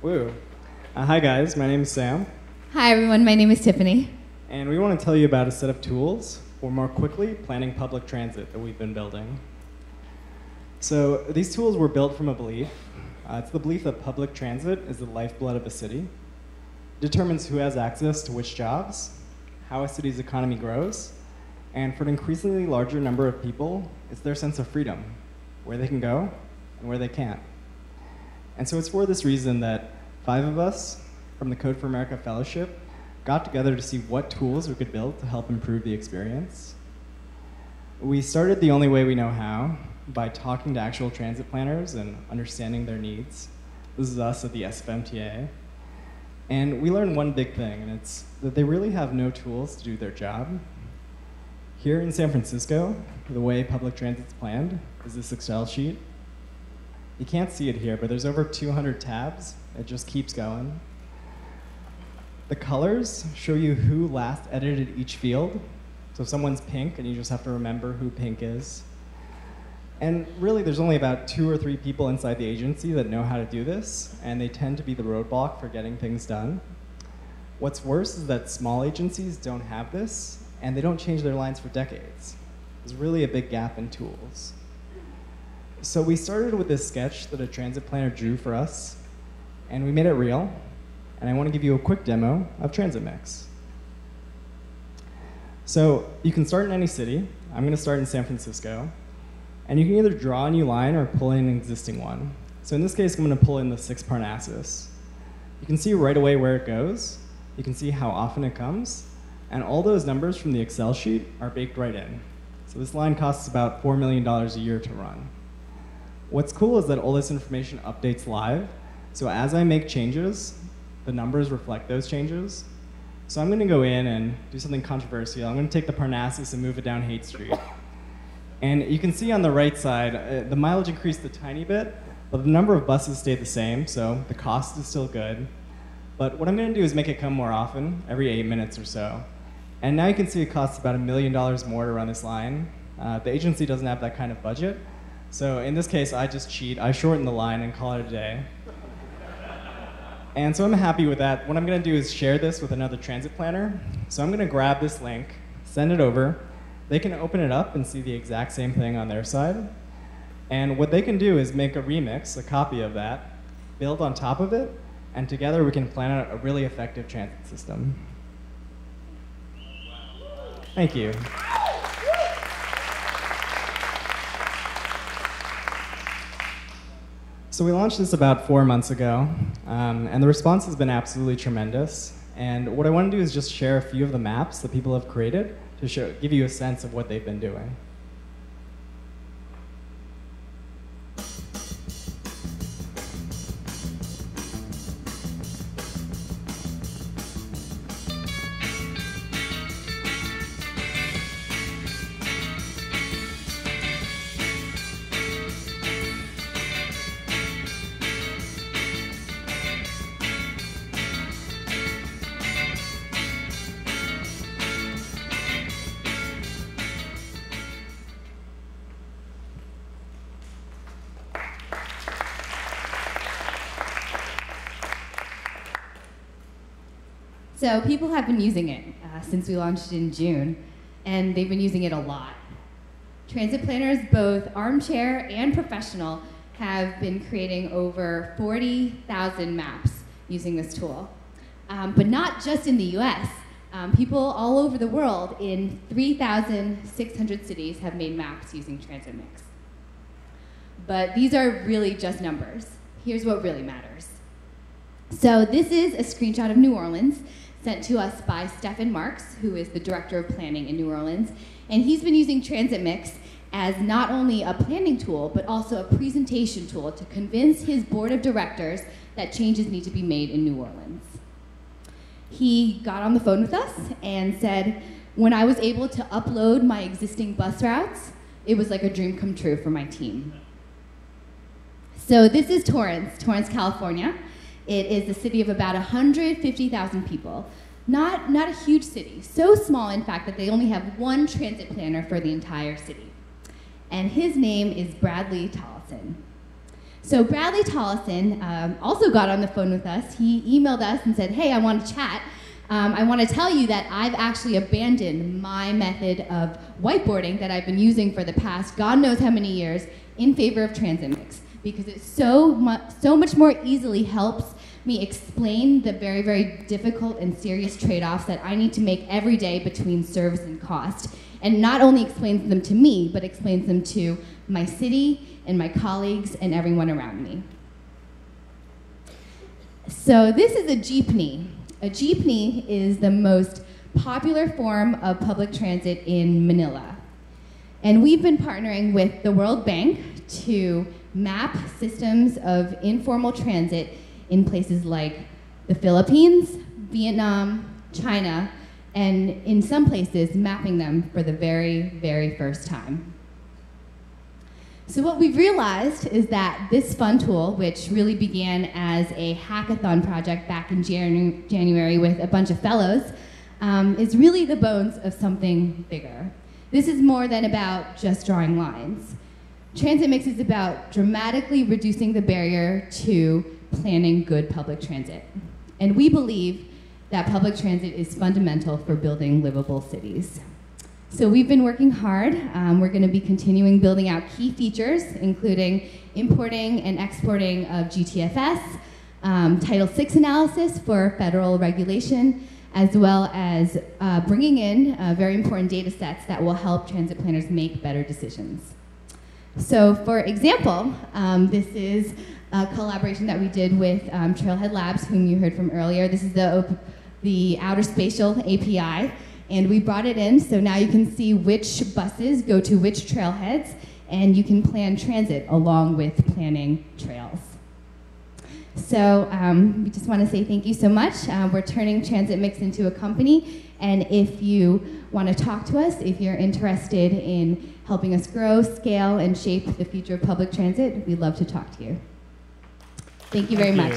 Woo. Hi guys, my name is Sam. Hi everyone, my name is Tiffany. And we want to tell you about a set of tools for more quickly planning public transit that we've been building. So these tools were built from a belief. It's the belief that public transit is the lifeblood of a city. It determines who has access to which jobs, how a city's economy grows, and for an increasingly larger number of people, it's their sense of freedom, where they can go and where they can't. And so it's for this reason that 5 of us from the Code for America Fellowship got together to see what tools we could build to help improve the experience. We started the only way we know how, by talking to actual transit planners and understanding their needs. This is us at the SFMTA. And we learned one big thing, and it's that they really have no tools to do their job. Here in San Francisco, the way public transit's planned is this Excel sheet. You can't see it here, but there's over 200 tabs. It just keeps going. The colors show you who last edited each field. So if someone's pink, and you just have to remember who pink is. And really, there's only about 2 or 3 people inside the agency that know how to do this, and they tend to be the roadblock for getting things done. What's worse is that small agencies don't have this, and they don't change their lines for decades. There's really a big gap in tools. So we started with this sketch that a transit planner drew for us, and we made it real. And I want to give you a quick demo of Transitmix. So you can start in any city. I'm going to start in San Francisco. And you can either draw a new line or pull in an existing one. So in this case, I'm going to pull in the 6 Parnassus. You can see right away where it goes. You can see how often it comes. And all those numbers from the Excel sheet are baked right in. So this line costs about $4 million a year to run. What's cool is that all this information updates live. So as I make changes, the numbers reflect those changes. So I'm going to go in and do something controversial. I'm going to take the Parnassus and move it down Haight Street. And you can see on the right side, the mileage increased a tiny bit, but the number of buses stayed the same, so the cost is still good. But what I'm going to do is make it come more often, every 8 minutes or so. And now you can see it costs about $1 million more to run this line. The agency doesn't have that kind of budget. So in this case, I just cheat. I shorten the line and call it a day. And so I'm happy with that. What I'm going to do is share this with another transit planner. So I'm going to grab this link, send it over. They can open it up and see the exact same thing on their side. And what they can do is make a remix, a copy of that, build on top of it, and together we can plan out a really effective transit system. Thank you. So we launched this about 4 months ago, and the response has been absolutely tremendous. And what I want to do is just share a few of the maps that people have created to give you a sense of what they've been doing. So people have been using it since we launched in June, and they've been using it a lot. Transit planners, both armchair and professional, have been creating over 40,000 maps using this tool. But not just in the US. People all over the world in 3,600 cities have made maps using Transitmix. But these are really just numbers. Here's what really matters. So this is a screenshot of New Orleans sent to us by Stephen Marks, who is the director of planning in New Orleans. And he's been using Transitmix as not only a planning tool, but also a presentation tool to convince his board of directors that changes need to be made in New Orleans. He got on the phone with us and said, when I was able to upload my existing bus routes, it was like a dream come true for my team. So this is Torrance, California. It is a city of about 150,000 people. Not a huge city, so small in fact that they only have one transit planner for the entire city. And his name is Bradley Tollison. So Bradley Tollison also got on the phone with us. He emailed us and said, hey, I want to chat. I want to tell you that I've actually abandoned my method of whiteboarding that I've been using for the past God knows how many years in favor of Transitmix, because it so much more easily helps me explain the very, very difficult and serious trade-offs that I need to make every day between service and cost. And not only explains them to me, but explains them to my city and my colleagues and everyone around me. So this is a jeepney. A jeepney is the most popular form of public transit in Manila. And we've been partnering with the World Bank to map systems of informal transit in places like the Philippines, Vietnam, China, and in some places mapping them for the very, very first time. So what we've realized is that this fun tool, which really began as a hackathon project back in January with a bunch of fellows, is really the bones of something bigger. This is more than about just drawing lines. Transitmix is about dramatically reducing the barrier to planning good public transit. And we believe that public transit is fundamental for building livable cities. So we've been working hard. We're going to be continuing building out key features, including importing and exporting of GTFS, Title VI analysis for federal regulation, as well as bringing in very important data sets that will help transit planners make better decisions. So for example, this is a collaboration that we did with Trailhead Labs, whom you heard from earlier. This is the Outer Spatial API, and we brought it in so now you can see which buses go to which trailheads, and you can plan transit along with planning trails. So we just want to say thank you so much. We're turning Transitmix into a company, and if you want to talk to us, if you're interested in helping us grow, scale, and shape the future of public transit, we'd love to talk to you. Thank you very much.